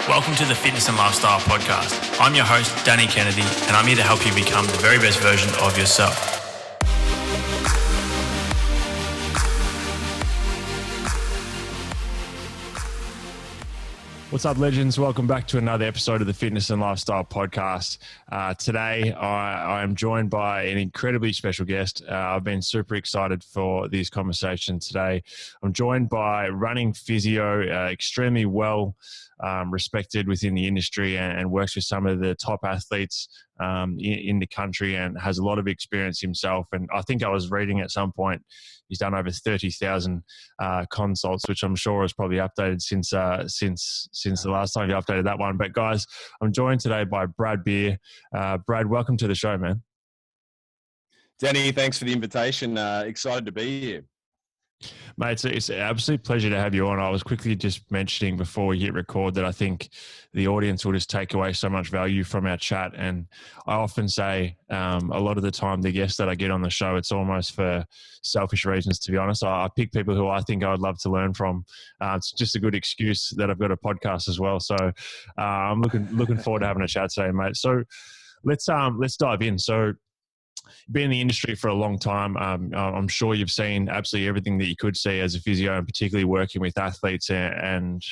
Welcome to the Fitness and Lifestyle Podcast. I'm your host, Danny Kennedy, and I'm here to help you become the very best version of yourself. What's up, legends? Welcome back to another episode of the Fitness and Lifestyle Podcast. Today, I am joined by an incredibly special guest. I've been super excited for this conversation today. I'm joined by running physio, extremely well respected within the industry and works with some of the top athletes in the country and has a lot of experience himself. And I think I was reading at some point, he's done over 30,000 consults, which I'm sure is probably updated since the last time you updated that one. But guys, I'm joined today by Brad Beer. Brad, welcome to the show, man. Danny, thanks for the invitation. Excited to be here. Mate, it's an absolute pleasure to have you on. I was quickly just mentioning before we hit record that I think the audience will just take away so much value from our chat. And I often say a lot of the time the guests that I get on the show, it's almost for selfish reasons, to be honest. I pick people who I think I'd love to learn from. It's just a good excuse that I've got a podcast as well. So I'm looking forward to having a chat today, mate. So let's dive in. So been in the industry for a long time. I'm sure you've seen absolutely everything that you could see as a physio, and particularly working with athletes. And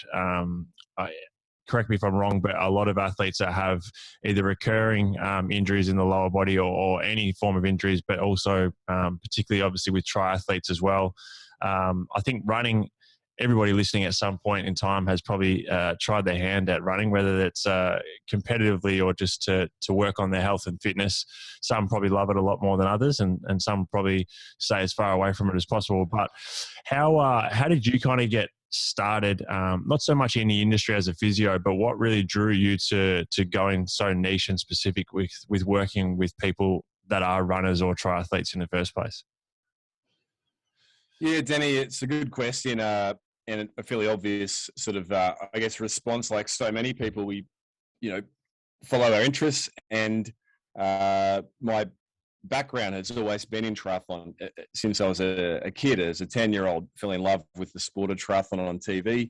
correct me if I'm wrong, but a lot of athletes that have either recurring injuries in the lower body or any form of injuries, but also particularly obviously with triathletes as well. I think running, everybody listening at some point in time has probably tried their hand at running, whether it's competitively or just to work on their health and fitness. Some probably love it a lot more than others, and some probably stay as far away from it as possible. But how did you kind of get started, not so much in the industry as a physio, but what really drew you to going so niche and specific with working with people that are runners or triathletes in the first place? Yeah, Danny, it's a good question. And a fairly obvious sort of, I guess, response. Like so many people, we, follow our interests. And my background has always been in triathlon since I was a kid. As a 10-year-old, fell in love with the sport of triathlon on TV.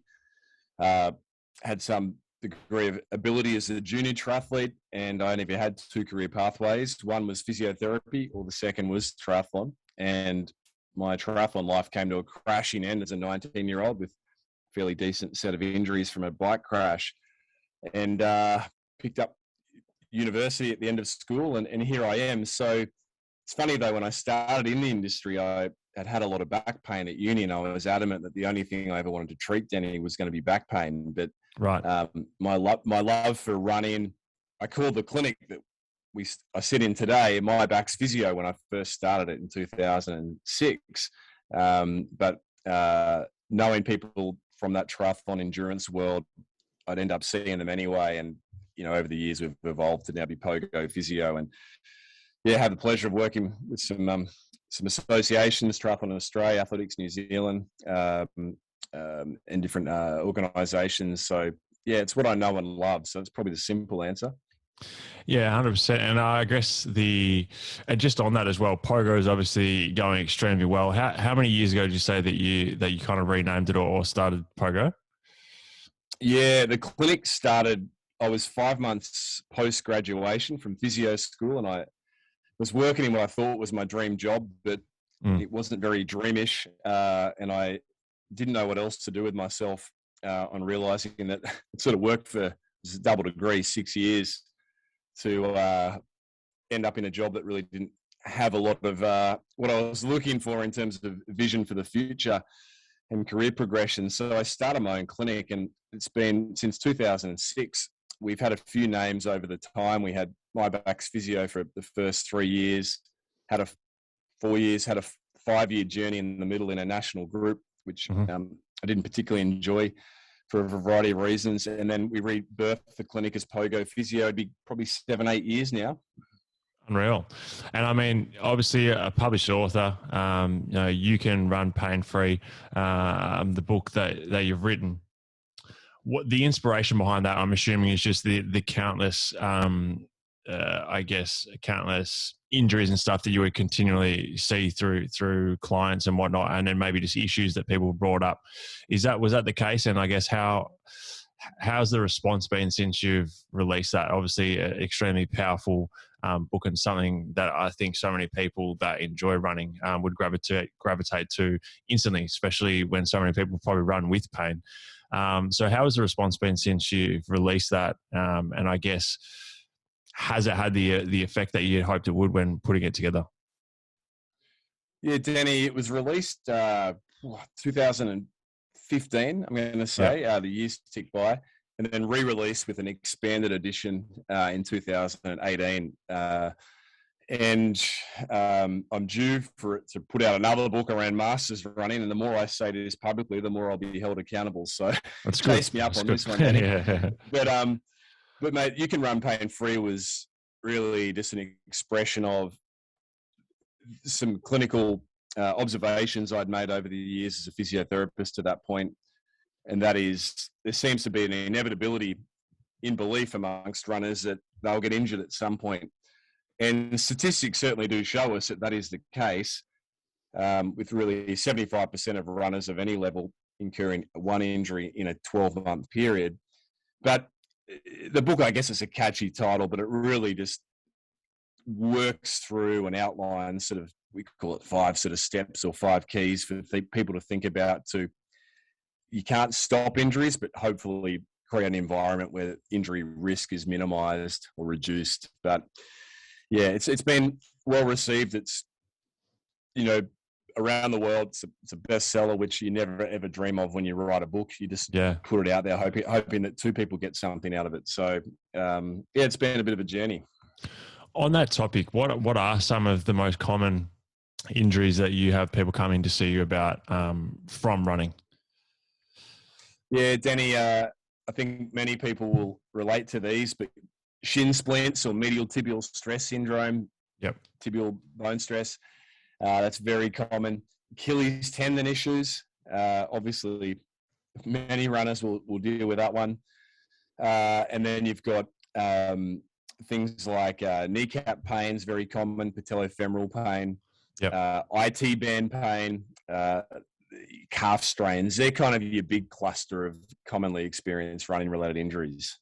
Had some degree of ability as a junior triathlete, and I only had two career pathways. One was physiotherapy, or the second was triathlon. And my triathlon life came to a crashing end as a 19-year-old with a fairly decent set of injuries from a bike crash, and picked up university at the end of school, and here I am. So it's funny though, when I started in the industry, I had a lot of back pain at uni, and I was adamant that the only thing I ever wanted to treat, Danny, was going to be back pain. But right, my love for running, I called the clinic that I sit in today, my back's physio, when I first started it in 2006. But knowing people from that triathlon endurance world, I'd end up seeing them anyway. And, over the years we've evolved to now be Pogo Physio, and have the pleasure of working with some associations, Triathlon Australia, Athletics New Zealand, and different organisations. So it's what I know and love. So it's probably the simple answer. Yeah, 100%. And I guess and just on that as well, Pogo is obviously going extremely well. How many years ago did you say that you kind of renamed it or started Pogo? Yeah, the clinic started, I was 5 months post-graduation from physio school, and I was working in what I thought was my dream job, but it wasn't very dreamish, and I didn't know what else to do with myself on realising that it sort of worked for a double degree, 6 years, to end up in a job that really didn't have a lot of what I was looking for in terms of vision for the future and career progression. So I started my own clinic, and it's been since 2006. We've had a few names over the time. We had My Back's Physio for the first 3 years, had 4 years, had a 5-year journey in the middle in a national group, which I didn't particularly enjoy for a variety of reasons. And then we rebirthed the clinic as Pogo Physio. It'd be probably 7-8 years now. Unreal. And I mean, obviously a published author, You Can Run Pain-Free, the book that you've written. What the inspiration behind that, I'm assuming, is just the countless, countless injuries and stuff that you would continually see through clients and whatnot, and then maybe just issues that people brought up. Was that the case? And I guess how How's the response been since you've released that? Obviously, an extremely powerful book, and something that I think so many people that enjoy running would gravitate to instantly, especially when so many people probably run with pain. So how has the response been since you've released that? And I guess, has it had the effect that you had hoped it would when putting it together? Yeah, Danny, it was released 2015, I'm going to say. The years tick by, and then re-released with an expanded edition in 2018. And I'm due for it to put out another book around masters running. And the more I say this publicly, the more I'll be held accountable. So That's chase good. me up That's on good. this one, Danny. Yeah. But mate, You Can Run Pain Free was really just an expression of some clinical observations I'd made over the years as a physiotherapist to that point. And that is, there seems to be an inevitability in belief amongst runners that they'll get injured at some point. And statistics certainly do show us that that is the case, with really 75% of runners of any level incurring one injury in a 12-month period. But the book, I guess, is a catchy title, but it really just works through and outlines sort of, we could call it 5 sort of steps or 5 keys for people to think about. You can't stop injuries, but hopefully create an environment where injury risk is minimized or reduced. But yeah, it's been well received. It's, around the world, it's a bestseller, which you never ever dream of when you write a book. You just put it out there, hoping that 2 people get something out of it. So it's been a bit of a journey. On that topic, what are some of the most common injuries that you have people coming to see you about from running? Yeah, Danny, I think many people will relate to these, but shin splints or medial tibial stress syndrome, tibial bone stress, that's very common. Achilles tendon issues, obviously many runners will deal with that one. And then you've got things like kneecap pains, very common, patellofemoral pain, IT band pain, calf strains. They're kind of your big cluster of commonly experienced running-related injuries.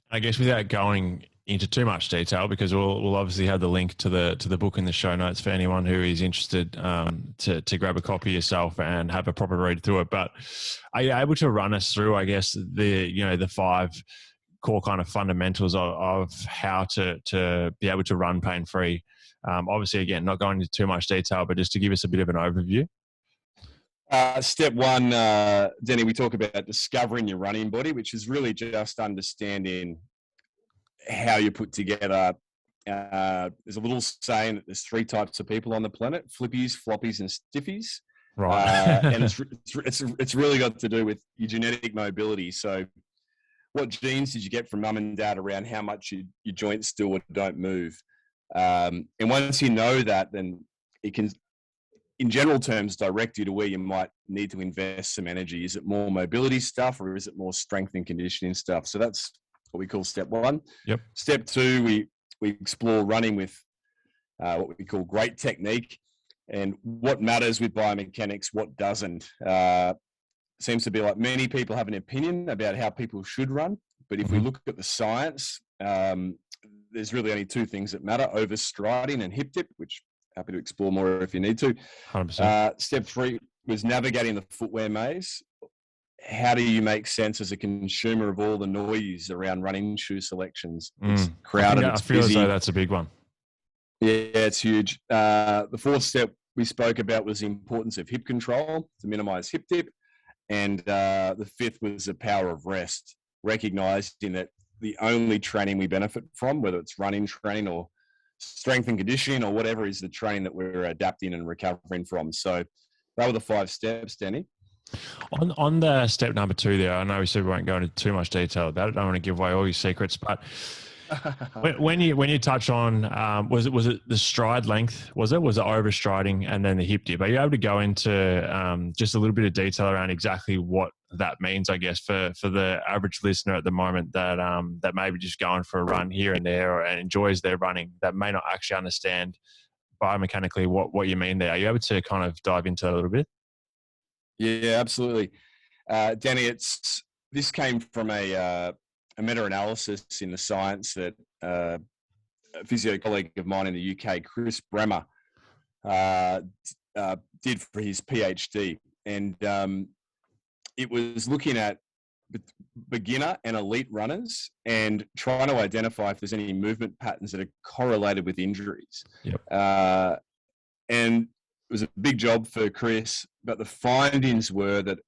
I guess without going into too much detail, because we'll obviously have the link to the book in the show notes for anyone who is interested to grab a copy yourself and have a proper read through it. But are you able to run us through, I guess, the 5 core kind of fundamentals of how to be able to run pain-free? Obviously, again, not going into too much detail, but just to give us a bit of an overview. Step 1, Denny, we talk about discovering your running body, which is really just understanding how you're put together. There's a little saying that there's 3 types of people on the planet: flippies, floppies, and stiffies. Right. And it's really got to do with your genetic mobility. So what genes did you get from mum and dad around how much your joints do or don't move? And once you know that, then it can, in general terms, direct you to where you might need to invest some energy. Is it more mobility stuff, or is it more strength and conditioning stuff? So that's what we call step 1. Yep. Step 2, we explore running with what we call great technique, and what matters with biomechanics, what doesn't. Seems to be like many people have an opinion about how people should run, but if we look at the science, there's really only 2 things that matter: overstriding and hip dip, which happy to explore more if you need to. 100%. Step 3 was navigating the footwear maze. How do you make sense as a consumer of all the noise around running shoe selections? It's crowded, it's busy. I feel as though that's a big one. Yeah, it's huge. The 4th step we spoke about was the importance of hip control to minimize hip dip. And the 5th was the power of rest, recognizing that the only training we benefit from, whether it's running training or strength and conditioning or whatever, is the training that we're adapting and recovering from. So that were the 5 steps, Danny. On the step number 2 there, I know we said we won't go into too much detail about it. I don't want to give away all your secrets, but when you touch on, was it the stride length? Was it overstriding and then the hip dip? Are you able to go into just a little bit of detail around exactly what that means, I guess, for the average listener at the moment that may be just going for a run here and there and enjoys their running, that may not actually understand biomechanically what you mean there? Are you able to kind of dive into that a little bit? Yeah, absolutely. Danny, it's this came from a meta-analysis in the science that a physio colleague of mine in the UK, Chris Bremer, did for his PhD. And it was looking at beginner and elite runners and trying to identify if there's any movement patterns that are correlated with injuries. Yep. And it was a big job for Chris, but the findings were that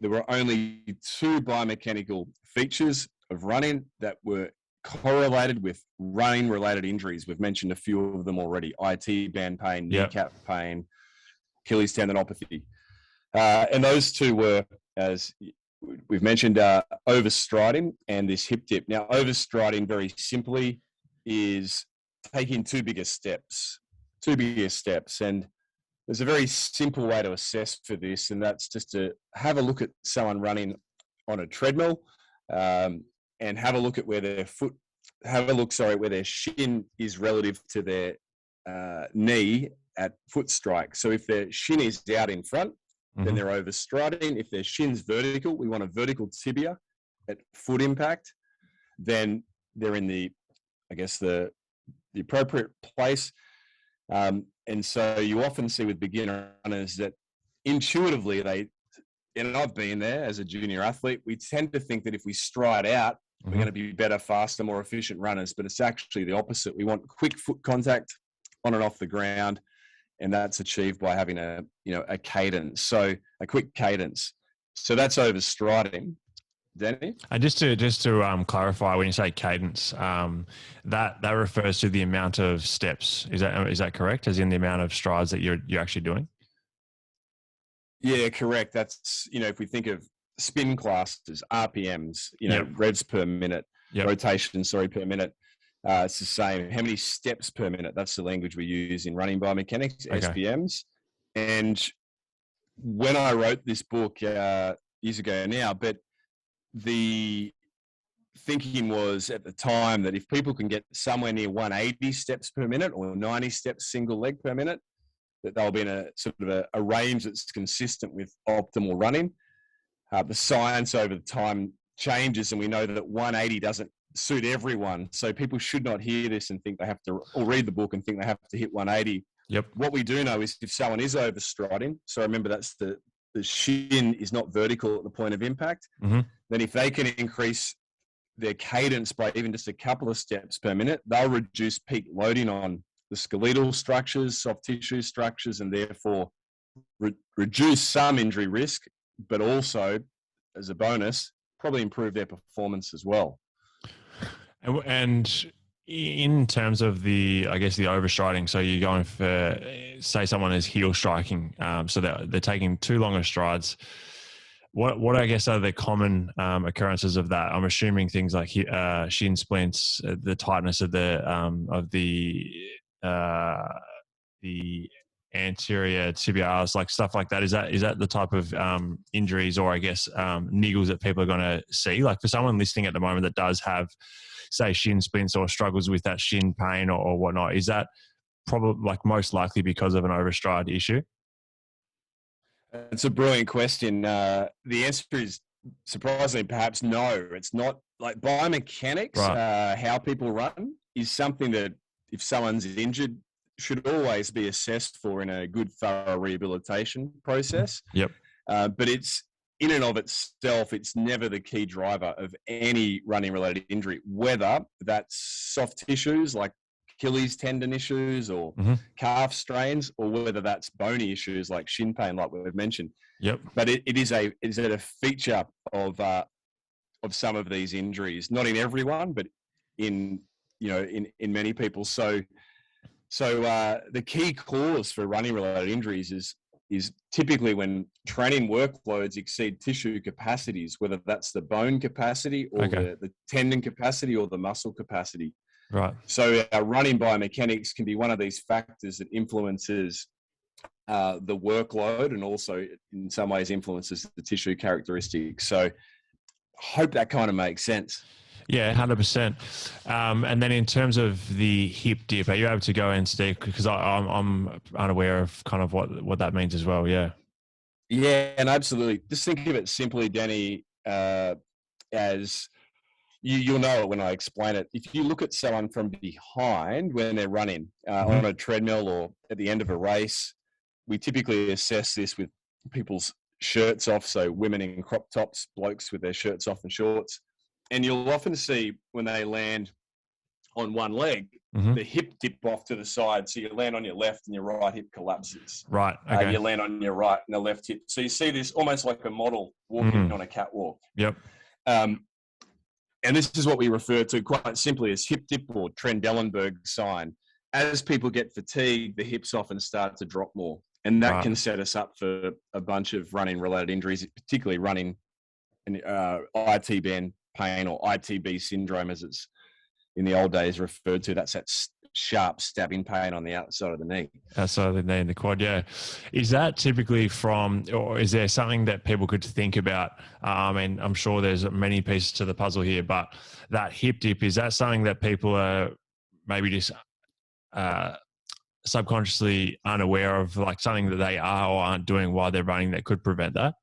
there were only 2 biomechanical features of running that were correlated with running-related injuries. We've mentioned a few of them already: IT band pain, kneecap pain, Achilles tendinopathy. And those 2 were, as we've mentioned, overstriding and this hip dip. Now, overstriding, very simply, is taking too big steps. And there's a very simple way to assess for this, and that's just to have a look at someone running on a treadmill, and have a look at where their where their shin is relative to their knee at foot strike. So if their shin is out in front, then they're overstriding. If their shin's vertical, we want a vertical tibia at foot impact, then they're in the appropriate place. And so you often see with beginner runners that intuitively and I've been there as a junior athlete, we tend to think that if we stride out, we're going to be better, faster, more efficient runners, but it's actually the opposite. We want quick foot contact on and off the ground, and that's achieved by having a cadence. So a quick cadence. So that's overstriding. Danny? And just to clarify, when you say cadence, that refers to the amount of steps. Is that correct? As in the amount of strides that you're actually doing? Yeah, correct. That's, if we think of spin classes, RPMs, revs per minute, rotation, per minute. It's the same. How many steps per minute? That's the language we use in running biomechanics, SPMs. And when I wrote this book years ago now, but the thinking was at the time that if people can get somewhere near 180 steps per minute or 90 steps single leg per minute, that they'll be in a sort of a range that's consistent with optimal running. The science over time changes, and we know that 180 doesn't suit everyone. So people should not hear this and think they have to, or read the book and think they have to hit 180. Yep. What we do know is if someone is overstriding, so remember that's the shin is not vertical at the point of impact, then if they can increase their cadence by even just a couple of steps per minute, they'll reduce peak loading on the skeletal structures, soft tissue structures, and therefore reduce some injury risk, but also, as a bonus, probably improve their performance as well. And in terms of the overstriding, so you're going for, say someone is heel striking, so they're taking too long of strides. What I guess are the common occurrences of that? I'm assuming things like shin splints, the tightness of the anterior tibialis, like stuff like that. Is that the type of injuries or niggles that people are going to see? Like for someone listening at the moment that does have, say, shin splints or struggles with that shin pain or whatnot, is that probably most likely because of an overstride issue? It's a brilliant question. The answer is surprisingly perhaps no. It's not. Like biomechanics, right. How people run is something that if someone's injured should always be assessed for in a good, thorough rehabilitation process. Yep. But it's in and of itself, it's never the key driver of any running-related injury, whether that's soft tissues like Achilles tendon issues or calf strains, or whether that's bony issues like shin pain, like we've mentioned. Yep. But it is a feature of some of these injuries, not in everyone, but in many people. So the key cause for running-related injuries is typically when training workloads exceed tissue capacities, whether that's the bone capacity or the tendon capacity or the muscle capacity. Right. So running biomechanics can be one of these factors that influences the workload and also in some ways influences the tissue characteristics. So I hope that kind of makes sense. Yeah, 100%. And then in terms of the hip dip, are you able to go into deep? Because I'm unaware of kind of what that means as well. Yeah. Yeah, and absolutely. Just think of it simply, Danny. as you'll know it when I explain it. If you look at someone from behind when they're running on a treadmill or at the end of a race, we typically assess this with people's shirts off. So women in crop tops, blokes with their shirts off and shorts. And you'll often see when they land on one leg, the hip dip off to the side. So you land on your left and your right hip collapses. Right. Okay. You land on your right and the left hip. So you see this almost like a model walking on a catwalk. Yep. And this is what we refer to quite simply as hip dip or Trendelenburg sign. As people get fatigued, the hips often start to drop more. And that can set us up for a bunch of running-related injuries, particularly running and IT band pain or ITB syndrome, as it's in the old days referred to. That's that sharp stabbing pain on the outside of the knee. Outside of the knee and the quad, yeah. Is that typically from, or is there something that people could think about? And I'm sure there's many pieces to the puzzle here, but that hip dip, is that something that people are maybe just subconsciously unaware of, like something that they are or aren't doing while they're running that could prevent that?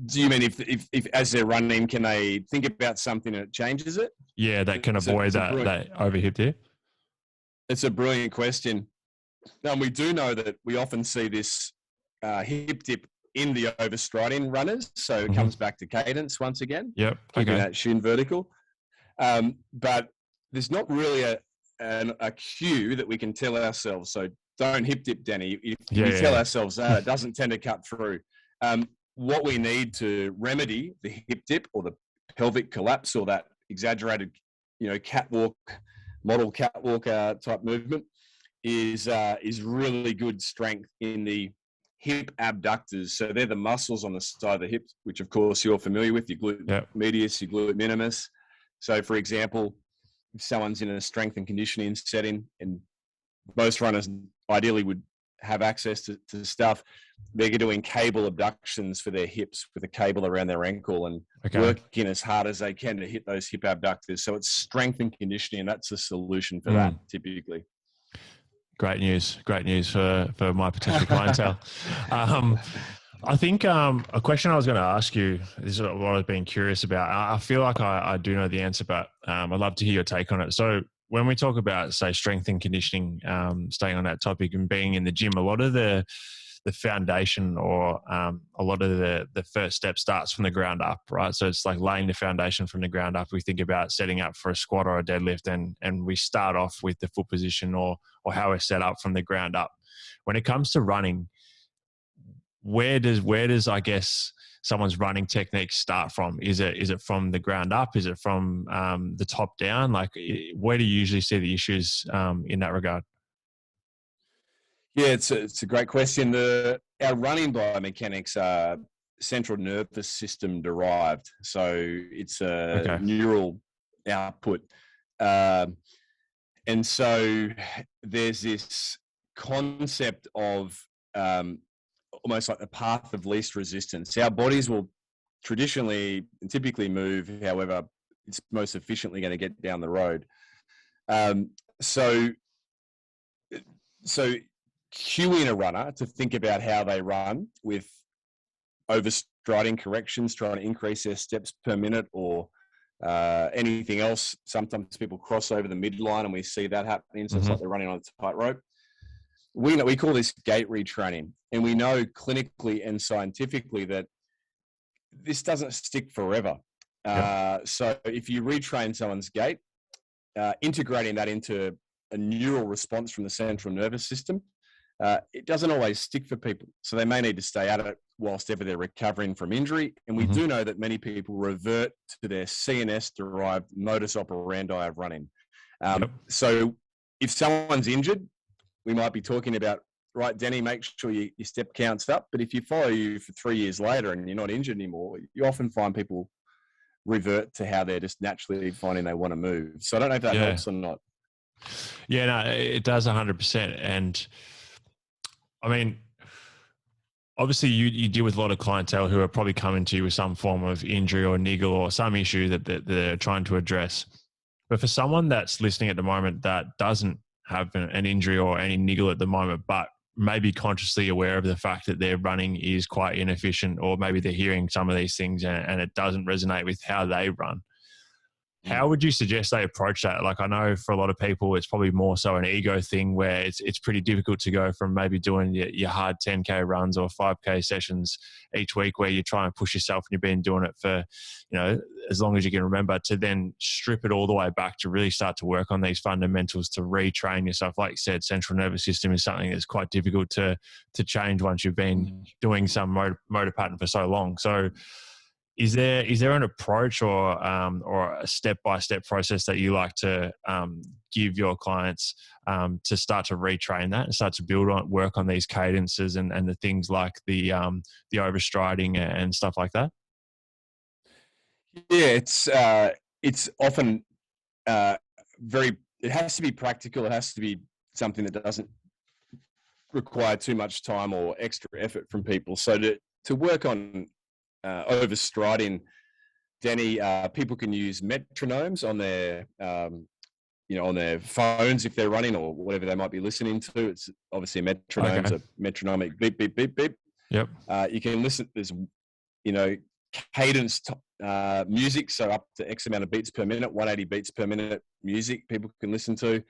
Do you mean if as they're running, can they think about something and it changes it? Yeah, that can avoid that over hip dip. It's a brilliant question. Now, we do know that we often see this hip dip in the overstriding runners. So it comes back to cadence once again. Yep. Keeping that shin vertical. But there's not really a cue that we can tell ourselves. So don't hip dip, Danny. If we tell ourselves that, it doesn't tend to cut through. What we need to remedy the hip dip or the pelvic collapse or that exaggerated, catwalk, model catwalk type movement is really good strength in the hip abductors. So they're the muscles on the side of the hips, which of course you're familiar with, your glute medius, your glute minimus. So for example, if someone's in a strength and conditioning setting, and most runners ideally would have access to stuff, they're doing cable abductions for their hips with a cable around their ankle and working as hard as they can to hit those hip abductors. So it's strength and conditioning, and that's the solution for that typically. Great news for my potential clientele. I think a question I was going to ask you, this is what I've been curious about. I feel like I do know the answer, but I'd love to hear your take on it. So when we talk about, say, strength and conditioning, staying on that topic and being in the gym, a lot of the foundation or a lot of the first step starts from the ground up, right? So it's like laying the foundation from the ground up. We think about setting up for a squat or a deadlift, and we start off with the foot position or how we're set up from the ground up. When it comes to running, where does I guess someone's running technique start from? Is it from the ground up? Is it from the top down? Like, where do you usually see the issues in that regard? Yeah, it's a great question. Our running biomechanics are central nervous system derived, so it's a neural output, and so there's this concept of almost like the path of least resistance. Our bodies will traditionally and typically move however it's most efficiently going to get down the road. So cueing a runner to think about how they run with overstriding corrections, trying to increase their steps per minute or anything else. Sometimes people cross over the midline and we see that happening. So it's like they're running on a tightrope. We call this gait retraining, and we know clinically and scientifically that this doesn't stick forever. So if you retrain someone's gait, integrating that into a neural response from the central nervous system, it doesn't always stick for people. So they may need to stay at it whilst ever they're recovering from injury. And we do know that many people revert to their CNS-derived modus operandi of running. So if someone's injured, we might be talking about, right, Danny, make sure your step counts up. But if you follow you for 3 years later and you're not injured anymore, you often find people revert to how they're just naturally finding they want to move. So I don't know if that helps or not. Yeah, no, it does 100%. And I mean, obviously you deal with a lot of clientele who are probably coming to you with some form of injury or niggle or some issue that they're trying to address. But for someone that's listening at the moment that doesn't have an injury or any niggle at the moment, but maybe consciously aware of the fact that their running is quite inefficient, or maybe they're hearing some of these things and it doesn't resonate with how they run. How would you suggest they approach that? Like, I know for a lot of people, it's probably more so an ego thing where it's pretty difficult to go from maybe doing your hard 10K runs or 5K sessions each week where you try and push yourself and you've been doing it for, as long as you can remember, to then strip it all the way back to really start to work on these fundamentals to retrain yourself. Like you said, central nervous system is something that's quite difficult to change once you've been doing some motor pattern for so long. So, is there an approach or a step-by-step process that you like to give your clients to start to retrain that and start to work on these cadences and the things like the overstriding and stuff like that? Yeah, it's often it has to be practical. It has to be something that doesn't require too much time or extra effort from people. So to work on overstriding, Danny, people can use metronomes on their on their phones if they're running or whatever they might be listening to. It's obviously a metronome, a metronomic beep beep beep beep. Yep. You can listen. There's cadence music, so up to X amount of beats per minute, 180 beats per minute music people can listen to.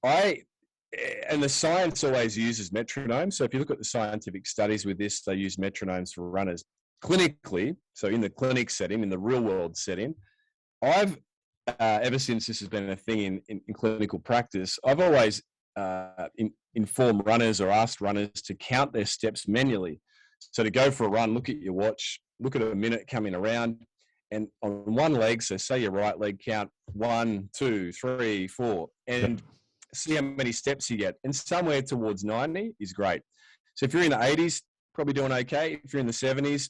And the science always uses metronomes. So if you look at the scientific studies with this, they use metronomes for runners. Clinically, so in the clinic setting, in the real world setting, I've ever since this has been a thing in clinical practice, I've always informed runners or asked runners to count their steps manually. So to go for a run, look at your watch, look at a minute coming around, and on one leg, so say your right leg, count 1, 2, 3, 4, and see how many steps you get. And somewhere towards 90 is great. So if you're in the 80s, probably doing okay. If you're in the 70s,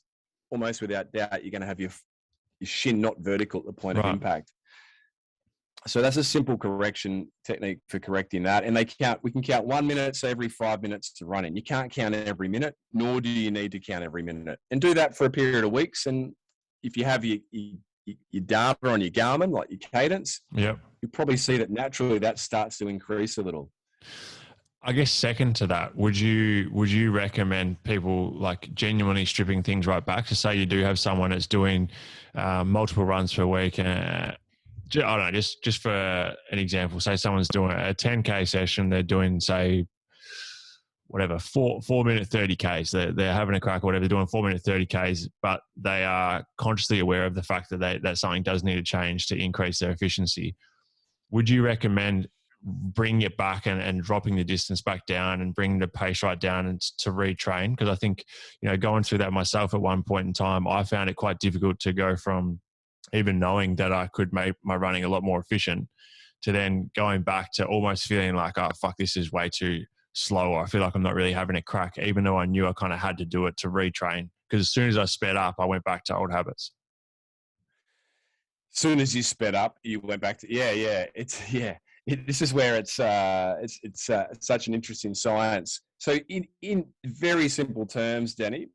almost without doubt, you're going to have your shin not vertical at the point of impact. So that's a simple correction technique for correcting that. And we can count 1 minute, so every 5 minutes to running. You can't count every minute, nor do you need to count every minute. And do that for a period of weeks. And if you have your data on your Garmin, like your cadence, you probably see that naturally that starts to increase a little. I guess second to that, would you recommend people like genuinely stripping things right back? To say you do have someone that's doing multiple runs per week, and I don't know, just for an example, say someone's doing a 10K session, they're doing say whatever 4 minute 30Ks, they're having a crack or whatever, they're doing 4 minute 30Ks, but they are consciously aware of the fact that something does need to change to increase their efficiency. Would you recommend bring it back and dropping the distance back down and bring the pace right down and to retrain? Because I think, going through that myself at one point in time, I found it quite difficult to go from even knowing that I could make my running a lot more efficient to then going back to almost feeling like, oh, fuck, this is way too slow. Or I feel like I'm not really having a crack, even though I knew I kind of had to do it to retrain. Because as soon as I sped up, I went back to old habits. As soon as you sped up, you went back to, this is where it's such an interesting science. So in very simple terms, Danny,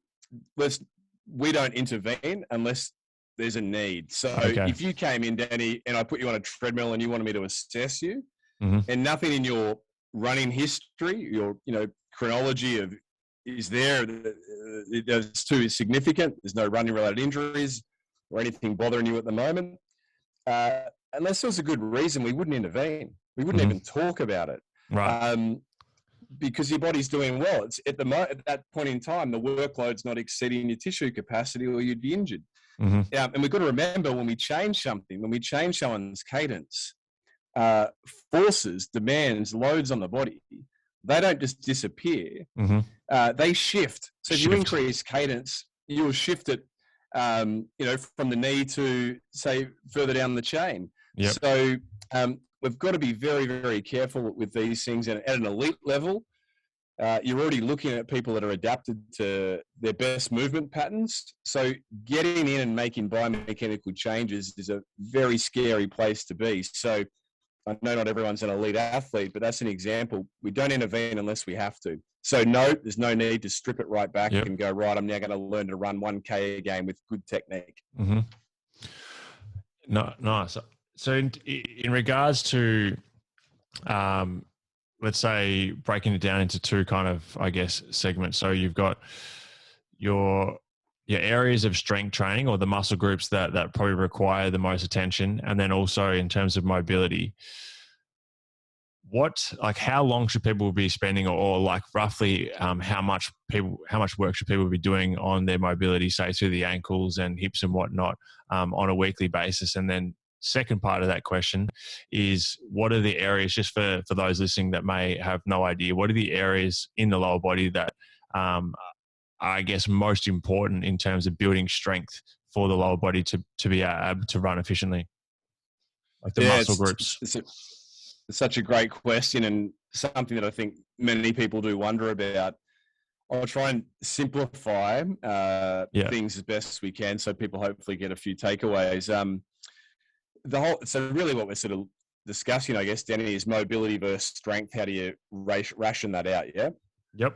we don't intervene unless there's a need. So if you came in, Danny, and I put you on a treadmill and you wanted me to assess you, and nothing in your running history, your chronology is there, that's too significant. There's no running related injuries or anything bothering you at the moment. Unless there was a good reason, we wouldn't intervene. We wouldn't even talk about it, right? Because your body's doing well. It's at that point in time, the workload's not exceeding your tissue capacity, or you'd be injured. And we've got to remember, when we change someone's cadence, forces, demands, loads on the body, they don't just disappear. They shift. So if you increase cadence, you'll shift it, from the knee to, say, further down the chain. So we've got to be very, very careful with these things. And at an elite level, you're already looking at people that are adapted to their best movement patterns. So getting in and making biomechanical changes is a very scary place to be. So I know not everyone's an elite athlete, but that's an example. We don't intervene unless we have to. So no, there's no need to strip it right back and go, right, I'm now going to learn to run 1K again with good technique. No, nice. So in regards to let's say breaking it down into two kind of, I guess, segments. So you've got your areas of strength training, or the muscle groups that probably require the most attention. And then also in terms of mobility, how long should people be spending, or like roughly how much work should people be doing on their mobility, say through the ankles and hips and whatnot, on a weekly basis? And then second part of that question is, what are the areas, just for those listening that may have no idea, what are the areas in the lower body that are, I guess, most important in terms of building strength for the lower body to be able to run efficiently? Like the muscle groups. It's such a great question, and something that I think many people do wonder about. I'll try and simplify things as best as we can, so people hopefully get a few takeaways. So really what we're sort of discussing, I guess, Danny, is mobility versus strength. How do you ration that out? Yeah. Yep.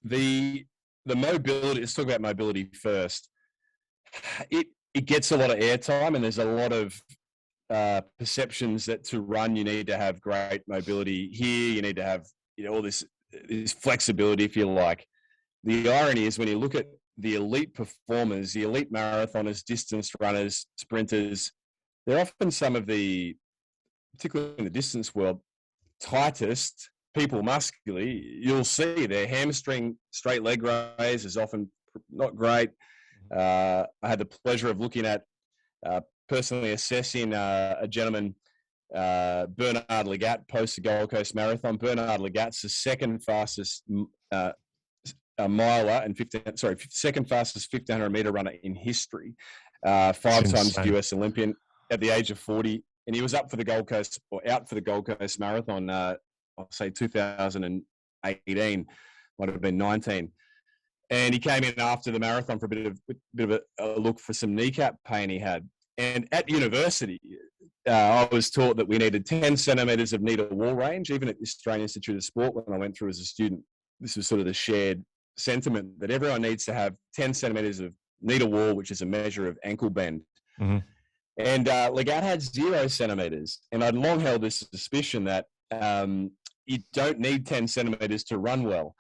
The mobility. Let's talk about mobility first. It gets a lot of airtime, and there's a lot of perceptions that to run you need to have great mobility here. You need to have all this flexibility, if you like. The irony is when you look at the elite performers, the elite marathoners, distance runners, sprinters, they're often some of the, particularly in the distance world, tightest people muscularly. You'll see their hamstring straight leg raise is often not great. I had the pleasure of looking at personally assessing a gentleman, Bernard Lagat, post the Gold Coast Marathon. Bernard Lagat's the second fastest miler and second fastest 1500 meter runner in history. 5 times US Olympian at the age of 40, and he was out for the Gold Coast Marathon. I'll say 2018, might have been 19. And he came in after the marathon for a bit of a look for some kneecap pain he had. And at university, I was taught that we needed 10 centimeters of knee to wall range, even at the Australian Institute of Sport when I went through as a student. This was sort of the shared sentiment that everyone needs to have 10 centimeters of knee to wall, which is a measure of ankle bend. Mm-hmm. And Lagat had 0 centimeters. And I'd long held this suspicion that you don't need 10 centimeters to run well.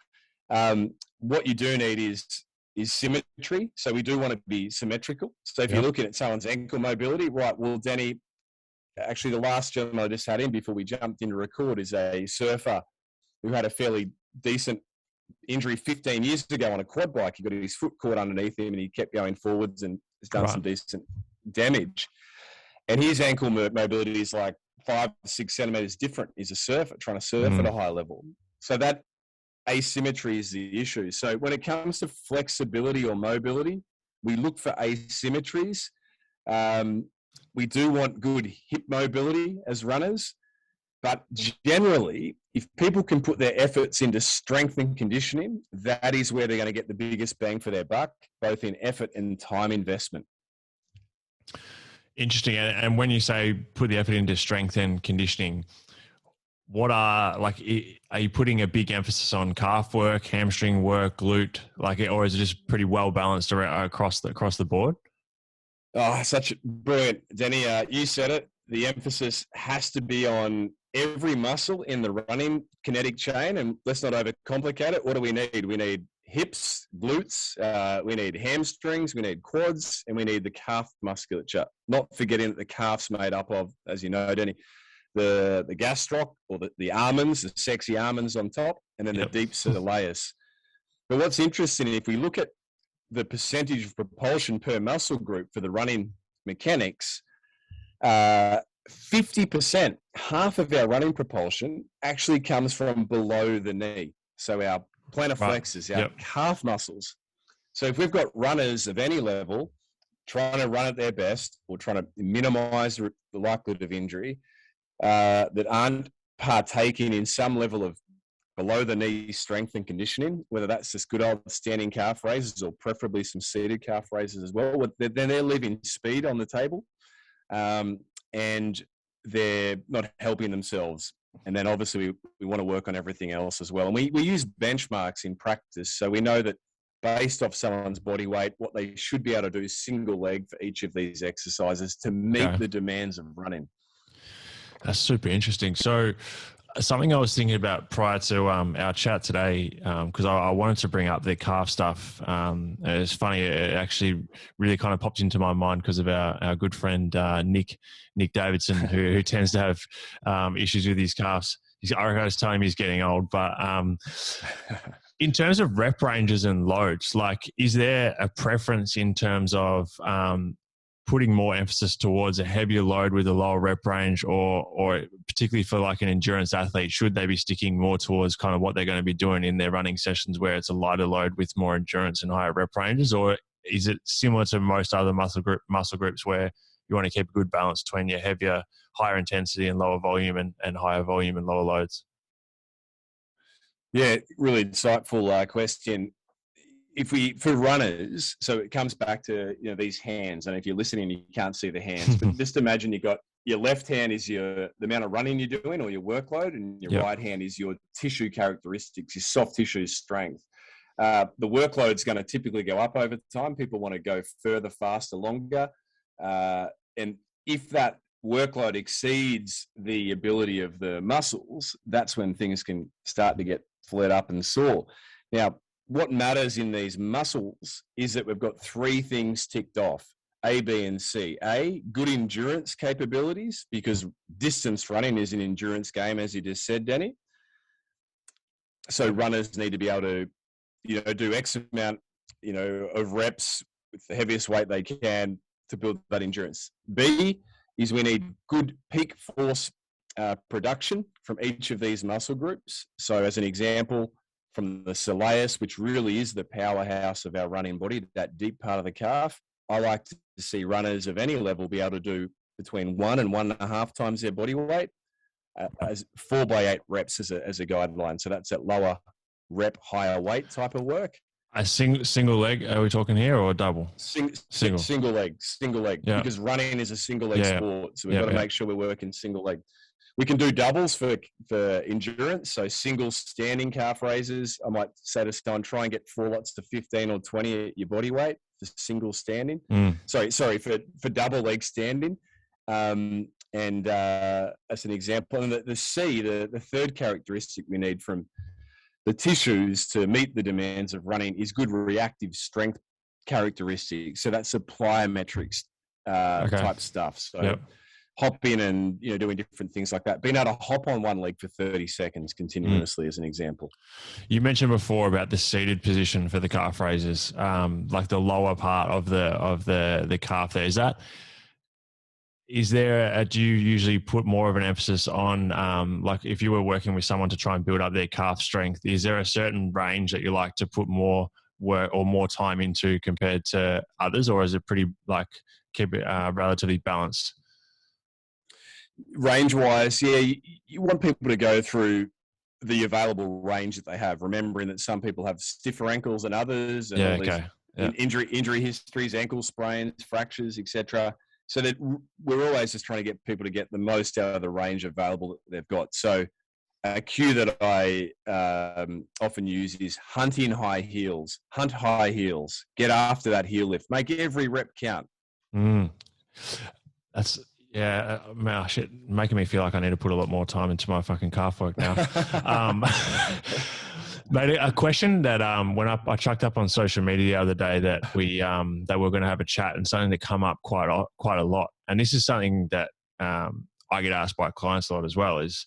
What you do need is symmetry. So we do want to be symmetrical. So if you're looking at someone's ankle mobility, right, well, Danny, actually the last gentleman I just had in before we jumped in to record is a surfer who had a fairly decent injury 15 years ago on a quad bike. He got his foot caught underneath him and he kept going forwards and has done some decent damage. And his ankle mobility is like 5 to 6 centimeters different. He's a surfer trying to surf at a high level. So that asymmetry is the issue. So when it comes to flexibility or mobility, we look for asymmetries. We do want good hip mobility as runners, but generally, if people can put their efforts into strength and conditioning, that is where they're going to get the biggest bang for their buck, both in effort and time investment. Interesting. And when you say put the effort into strength and conditioning, are you putting a big emphasis on calf work, hamstring work, glute, or is it just pretty well balanced across the board? Oh, such brilliant, Danny. You said it. The emphasis has to be on every muscle in the running kinetic chain, and let's not overcomplicate it. What do we need? We need hips, glutes, we need hamstrings, we need quads, and we need the calf musculature. Not forgetting that the calf's made up of, as you know, Danny, the gastroc, or the almonds, the sexy almonds on top, and then the deep soleus. But what's interesting, if we look at the percentage of propulsion per muscle group for the running mechanics, 50%, half of our running propulsion actually comes from below the knee. So our plantar flexors, our calf muscles. So if we've got runners of any level trying to run at their best or trying to minimize the likelihood of injury, that aren't partaking in some level of below the knee strength and conditioning, whether that's just good old standing calf raises or preferably some seated calf raises as well, then they're leaving speed on the table, and they're not helping themselves. And then obviously we want to work on everything else as well. And we use benchmarks in practice. So we know that based off someone's body weight, what they should be able to do is single leg for each of these exercises to meet the demands of running. That's super interesting. So Something I was thinking about prior to our chat today, because I wanted to bring up the calf stuff. It's funny, it actually really kind of popped into my mind because of our good friend Nick Davidson, who tends to have issues with his calves. I was telling him he's getting old, but in terms of rep ranges and loads, like, is there a preference in terms of putting more emphasis towards a heavier load with a lower rep range, or particularly for like an endurance athlete, should they be sticking more towards kind of what they're going to be doing in their running sessions where it's a lighter load with more endurance and higher rep ranges? Or is it similar to most other muscle groups where you want to keep a good balance between your heavier, higher intensity and lower volume and higher volume and lower loads? Yeah, really insightful question. For runners, so it comes back to, these hands, and if you're listening, you can't see the hands, but just imagine you got your left hand is the amount of running you're doing or your workload, and your right hand is your tissue characteristics, your soft tissue strength. The workload's going to typically go up over time. People want to go further, faster, longer, and if that workload exceeds the ability of the muscles, that's when things can start to get flared up and sore. Now, what matters in these muscles is that we've got three things ticked off: A, B, and C. A, good endurance capabilities, because distance running is an endurance game, as you just said, Danny. So runners need to be able to, do X amount, of reps with the heaviest weight they can to build that endurance. B is we need good peak force production from each of these muscle groups. So as an example, from the soleus, which really is the powerhouse of our running body, that deep part of the calf, I like to see runners of any level be able to do between 1 and 1.5 times their body weight, as 4 by 8 reps as a guideline. So that's at lower rep, higher weight type of work. A single leg, are we talking here, or double? Single leg, yeah. Because running is a single leg sport. So we've got to make sure we're working single leg. We can do doubles for endurance. So single standing calf raises, I might say to someone, try and get 4 lots to 15 or 20 at your body weight for single standing. Sorry, for double leg standing. And as an example, and the C, the third characteristic we need from the tissues to meet the demands of running is good reactive strength characteristics. So that's a plyometrics type stuff. So hopping and doing different things like that. Being able to hop on one leg for 30 seconds continuously as an example. You mentioned before about the seated position for the calf raises, like the lower part of the calf there. Do you usually put more of an emphasis on, like if you were working with someone to try and build up their calf strength, is there a certain range that you like to put more work or more time into compared to others, or is it pretty keep it relatively balanced? Range wise, you want people to go through the available range that they have, remembering that some people have stiffer ankles than others, and injury histories, ankle sprains, fractures, etc. So that we're always just trying to get people to get the most out of the range available that they've got. So a cue that I often use is hunting high heels. Hunt high heels. Get after that heel lift. Make every rep count. That's man, shit, making me feel like I need to put a lot more time into my fucking calf work now. Mate, a question that I chucked up on social media the other day that we're going to have a chat, and something that come up quite a lot. And this is something that I get asked by clients a lot as well, is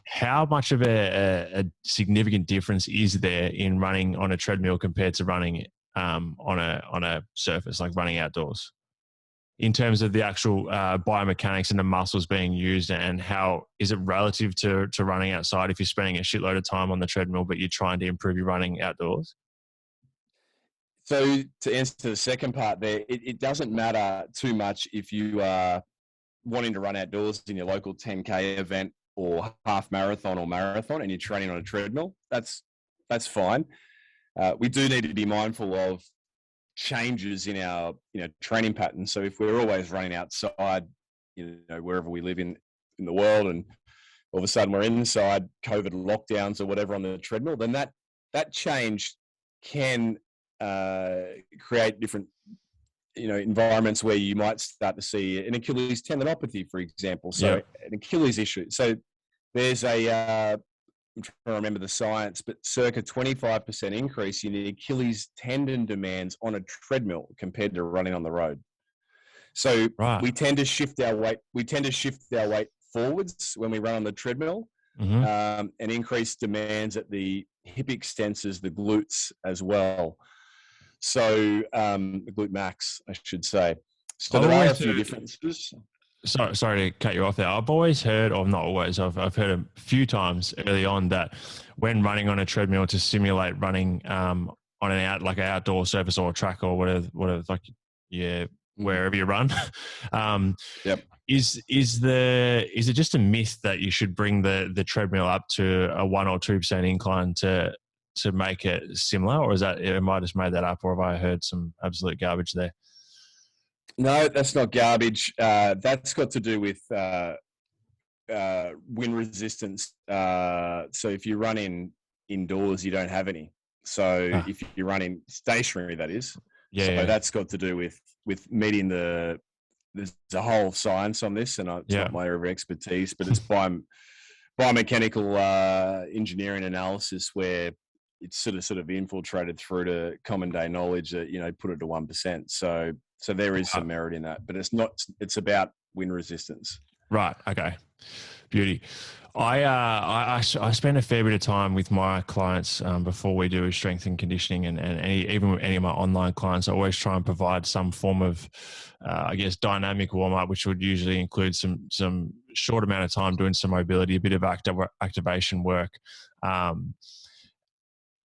how much of a significant difference is there in running on a treadmill compared to running on a surface, like running outdoors, in terms of the actual biomechanics and the muscles being used, and how is it relative to running outside if you're spending a shitload of time on the treadmill but you're trying to improve your running outdoors? So to answer the second part there, it doesn't matter too much if you are wanting to run outdoors in your local 10K event or half marathon or marathon and you're training on a treadmill. That's fine. We do need to be mindful of changes in our training patterns. So if we're always running outside, wherever we live in the world, and all of a sudden we're inside, COVID lockdowns or whatever on the treadmill, then that change can create different environments where you might start to see an Achilles tendinopathy, for example. So an Achilles issue. So there's I'm trying to remember the science, but circa 25% increase in the Achilles tendon demands on a treadmill compared to running on the road. So Right. we tend to shift our weight. We tend to shift our weight forwards when we run on the treadmill, and increase demands at the hip extensors, the glutes as well. So the glute max, I should say. So there are a few differences. Sorry to cut you off there. I've always heard, or not always, I've heard a few times early on that when running on a treadmill to simulate running on an outdoor surface or a track or whatever, like wherever you run, yep. Is it just a myth that you should bring the treadmill up to a 1 or 2% incline to make it similar, or is that am I just made that up, or have I heard some absolute garbage there? No, that's not garbage. That's got to do with wind resistance. So if you run indoors, you don't have any. So if you're running stationary, that is. That's got to do with meeting there's a whole science on this, and it's not my area of expertise, but it's biomechanical engineering analysis where it's sort of infiltrated through to common day knowledge that, put it to 1%. So there is some merit in that, but it's about wind resistance. Right. Okay. Beauty. I spend a fair bit of time with my clients before we do strength and conditioning, and even with any of my online clients, I always try and provide some form of, dynamic warm up, which would usually include some short amount of time doing some mobility, a bit of activation work.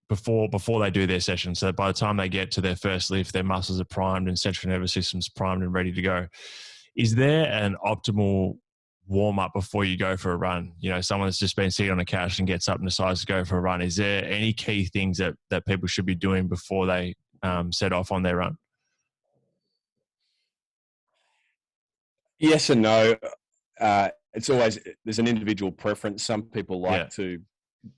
Before they do their session. So by the time they get to their first lift, their muscles are primed and central nervous system's primed and ready to go. Is there an optimal warm up before you go for a run? Someone that's just been sitting on a couch and gets up and decides to go for a run. Is there any key things that people should be doing before they set off on their run? Yes and no. It's always, there's an individual preference. Some people like to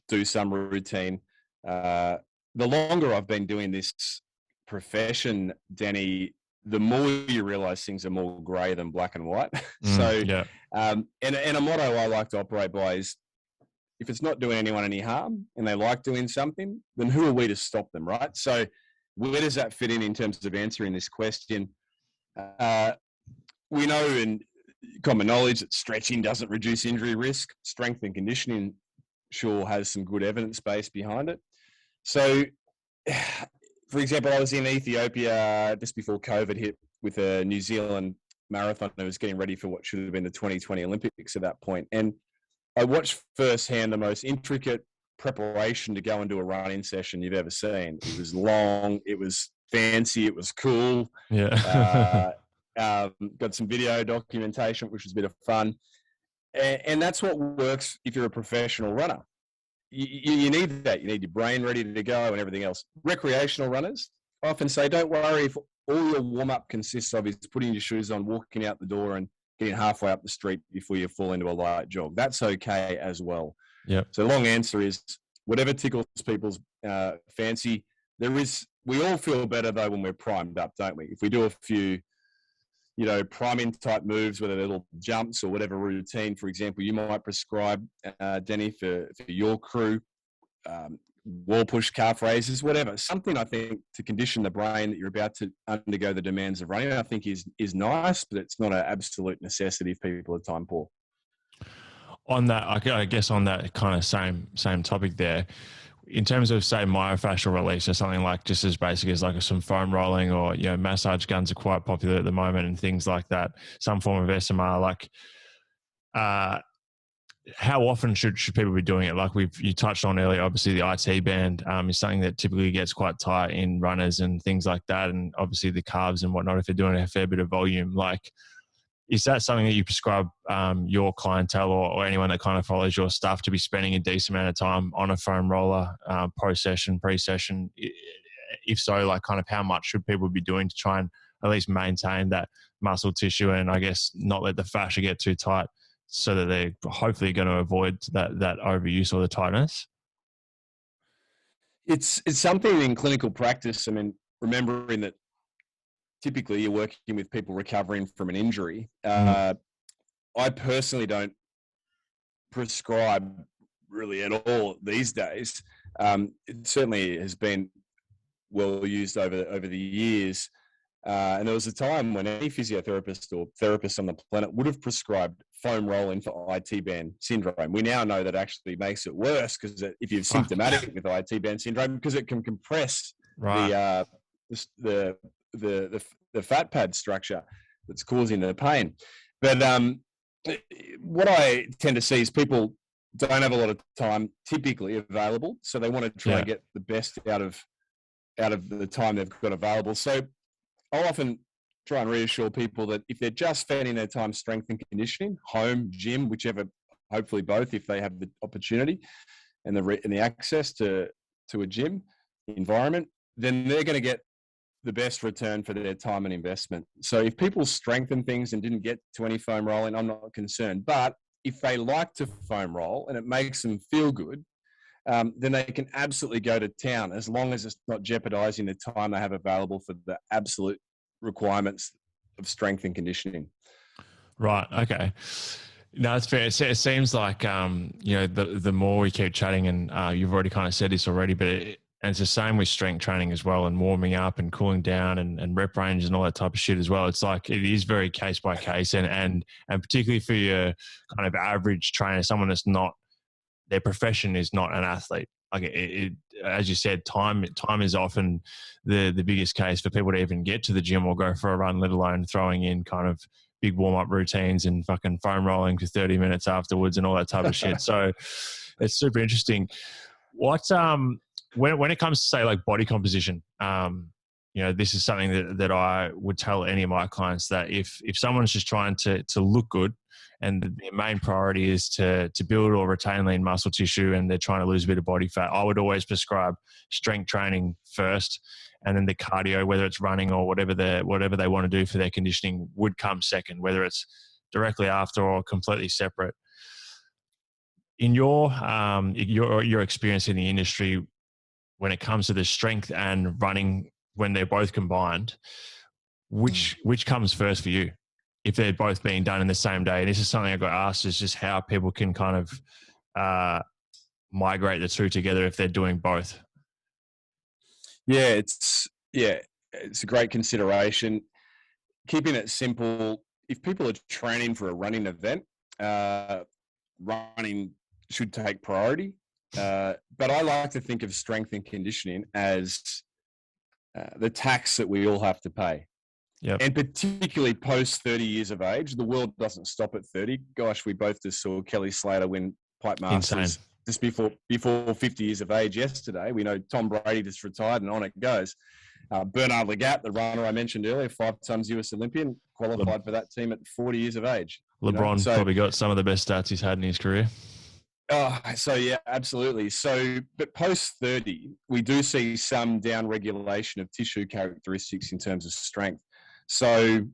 do some routine. The longer I've been doing this profession, Danny, the more you realize things are more grey than black and white. And a motto I like to operate by is, if it's not doing anyone any harm and they like doing something, then who are we to stop them, right? So where does that fit in terms of answering this question? We know in common knowledge that stretching doesn't reduce injury risk. Strength and conditioning sure has some good evidence base behind it. So, for example, I was in Ethiopia just before COVID hit with a New Zealand marathon. I was getting ready for what should have been the 2020 Olympics at that point. And I watched firsthand the most intricate preparation to go and do a running session you've ever seen. It was long, it was fancy, it was cool. Got some video documentation, which was a bit of fun. And that's what works if you're a professional runner. You need that. You need your brain ready to go and everything else. Recreational runners often say, don't worry if all your warm-up consists of is putting your shoes on, walking out the door and getting halfway up the street before you fall into a light jog. That's okay as well. Yep. So the long answer is, whatever tickles people's fancy. We all feel better, though, when we're primed up, don't we? If we do a few priming type moves, whether they're little jumps or whatever routine, for example, you might prescribe, Denny, for your crew, wall push, calf raises, whatever. Something, I think, to condition the brain that you're about to undergo the demands of running, I think is nice, but it's not an absolute necessity if people are time poor. On that, I guess on that kind of same topic there, in terms of, say, myofascial release or something like just as basic as like some foam rolling, or, massage guns are quite popular at the moment and things like that, some form of SMR, like, how often should people be doing it? Like you touched on earlier, obviously the IT band is something that typically gets quite tight in runners and things like that. And obviously the calves and whatnot, if they're doing a fair bit of volume, like, is that something that you prescribe your clientele or anyone that kind of follows your stuff to be spending a decent amount of time on a foam roller post-session, pre-session? If so, like, kind of how much should people be doing to try and at least maintain that muscle tissue and, I guess, not let the fascia get too tight so that they're hopefully going to avoid that overuse or the tightness? It's something in clinical practice. I mean, remembering that typically you're working with people recovering from an injury. I personally don't prescribe really at all these days. It certainly has been well used over the years. And there was a time when any physiotherapist or therapist on the planet would have prescribed foam rolling for IT band syndrome. We now know that actually makes it worse, because if you're symptomatic with IT band syndrome, because it can compress the fat pad structure that's causing the pain. But what I tend to see is people don't have a lot of time typically available, so they want to try and get the best out of the time they've got available. So I'll often try and reassure people that if they're just spending their time strength and conditioning, home, gym, whichever, hopefully both, if they have the opportunity and the access to a gym environment, then they're going to get the best return for their time and investment. So if people strengthen things and didn't get to any foam rolling, I'm not concerned. But if they like to foam roll and it makes them feel good, then they can absolutely go to town, as long as it's not jeopardizing the time they have available for the absolute requirements of strength and conditioning. Right. Okay. No, it's fair. It seems like, the more we keep chatting, and you've already kind of said this already, but it's the same with strength training as well, and warming up and cooling down and rep range and all that type of shit as well. It's like, it is very case by case, and particularly for your kind of average trainer, someone that's not, their profession is not an athlete. Like it, as you said, time is often the biggest case for people to even get to the gym or go for a run, let alone throwing in kind of big warm-up routines and fucking foam rolling for 30 minutes afterwards and all that type of shit. So it's super interesting. What, when it comes to, say, like body composition, this is something that I would tell any of my clients, that if someone's just trying to look good, and their main priority is to build or retain lean muscle tissue, and they're trying to lose a bit of body fat, I would always prescribe strength training first, and then the cardio, whether it's running or whatever they want to do for their conditioning, would come second, whether it's directly after or completely separate. In your experience in the industry, when it comes to the strength and running, when they're both combined, which comes first for you, if they're both being done in the same day? And this is something I got asked, is just how people can kind of migrate the two together if they're doing both. Yeah, it's a great consideration. Keeping it simple, if people are training for a running event, running should take priority. But I like to think of strength and conditioning as the tax that we all have to pay. Yep. And particularly post 30 years of age, the world doesn't stop at 30. Gosh, we both just saw Kelly Slater win Pipe Masters just before 50 years of age yesterday. We know Tom Brady just retired, and on it goes. Bernard Lagat, the runner I mentioned earlier, 5 times US Olympian, qualified for that team at 40 years of age. LeBron probably got some of the best stats he's had in his career. So yeah, absolutely. So, but post 30, we do see some down regulation of tissue characteristics in terms of strength. So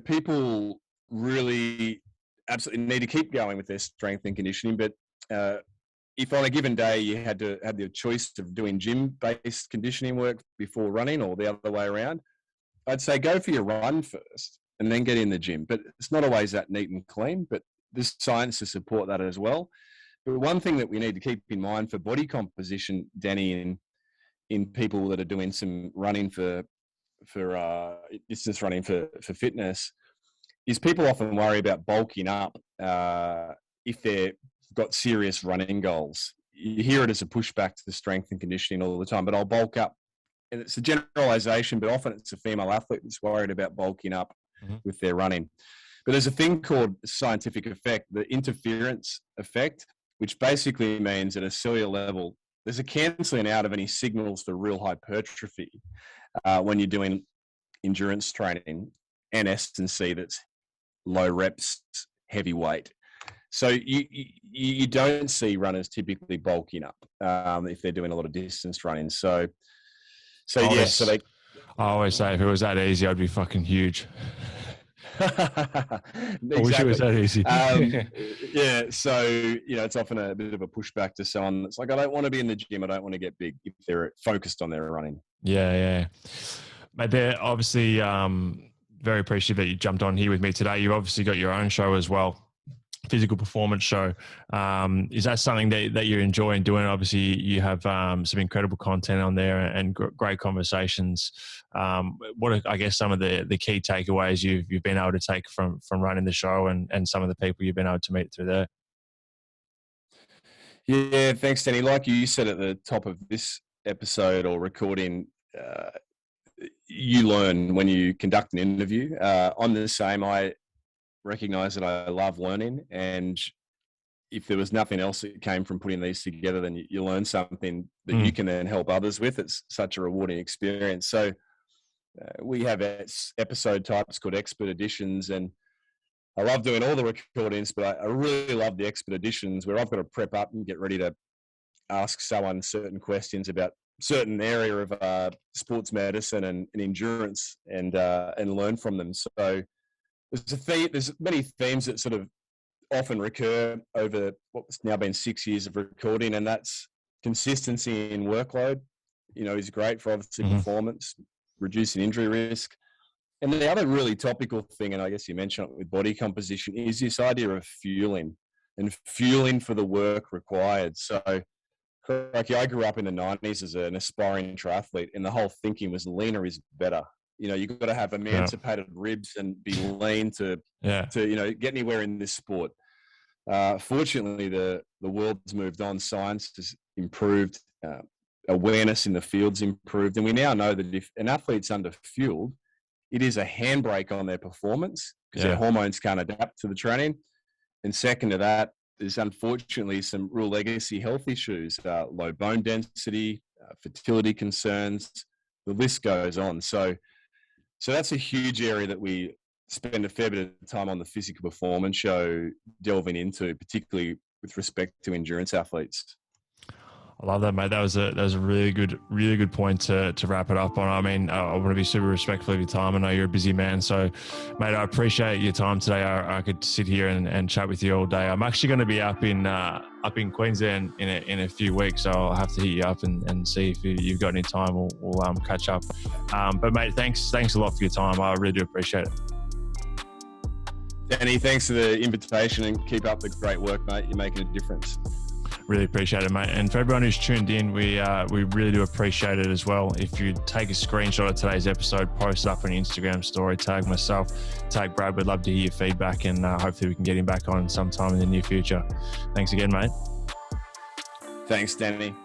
people really absolutely need to keep going with their strength and conditioning. But if on a given day you had to have the choice of doing gym-based conditioning work before running, or the other way around, I'd say go for your run first and then get in the gym. But it's not always that neat and clean, but there's science to support that as well. But one thing that we need to keep in mind for body composition, Danny, in people that are doing some running for distance running for fitness, is people often worry about bulking up if they've got serious running goals. You hear it as a pushback to the strength and conditioning all the time, but I'll bulk up. And it's a generalization, but often it's a female athlete that's worried about bulking up with their running. But there's a thing called scientific effect, the interference effect, which basically means at a cellular level, there's a cancelling out of any signals for real hypertrophy when you're doing endurance training and S&C that's low reps, heavy weight. So you don't see runners typically bulking up if they're doing a lot of distance running. I always say if it was that easy, I'd be fucking huge. Exactly. I wish it was that easy. So it's often a bit of a pushback to someone that's like, I don't want to be in the gym, I don't want to get big, if they're focused on their running. Yeah. Mate, they're obviously very appreciative that you jumped on here with me today. You've obviously got your own show as well, physical performance show. Is that something that you're enjoying doing? Obviously, you have some incredible content on there and great conversations. What are, I guess, some of the key takeaways you've been able to take from running the show and some of the people you've been able to meet through there? Yeah, thanks, Danny. Like you said at the top of this episode or recording, you learn when you conduct an interview. I'm the same. I recognize that I love learning, and if there was nothing else that came from putting these together, then you learn something that you can then help others with. It's such a rewarding experience. So we have episode types called expert editions, and I love doing all the recordings, but I really love the expert editions where I've got to prep up and get ready to ask someone certain questions about certain area of sports medicine and endurance, and learn from them. So there's many themes that sort of often recur over what's now been 6 years of recording, and that's consistency in workload. Is great for obviously performance, reducing injury risk. And the other really topical thing, and I guess you mentioned it with body composition, is this idea of fueling for the work required. So, I grew up in the 90s as an aspiring triathlete, and the whole thinking was leaner is better. You've got to have emancipated ribs and be lean to get anywhere in this sport. Fortunately, the world's moved on. Science has improved. Awareness in the field's improved. And we now know that if an athlete's under-fueled, it is a handbrake on their performance because their hormones can't adapt to the training. And second to that, there's unfortunately some real legacy health issues, low bone density, fertility concerns, the list goes on. So that's a huge area that we spend a fair bit of time on the physical performance show delving into, particularly with respect to endurance athletes. I love that, mate. That was a really good point to wrap it up on. I mean, I want to be super respectful of your time. I know you're a busy man, so mate, I appreciate your time today. I could sit here and chat with you all day. I'm actually going to be up in Queensland in a few weeks, so I'll have to hit you up and see if you've got any time. We'll catch up. But mate, thanks a lot for your time. I really do appreciate it. Danny, thanks for the invitation and keep up the great work, mate. You're making a difference. Really appreciate it, mate. And for everyone who's tuned in, we really do appreciate it as well. If you take a screenshot of today's episode, post it up on Instagram story, tag myself, tag Brad. We'd love to hear your feedback, and hopefully we can get him back on sometime in the near future. Thanks again, mate. Thanks, Danny.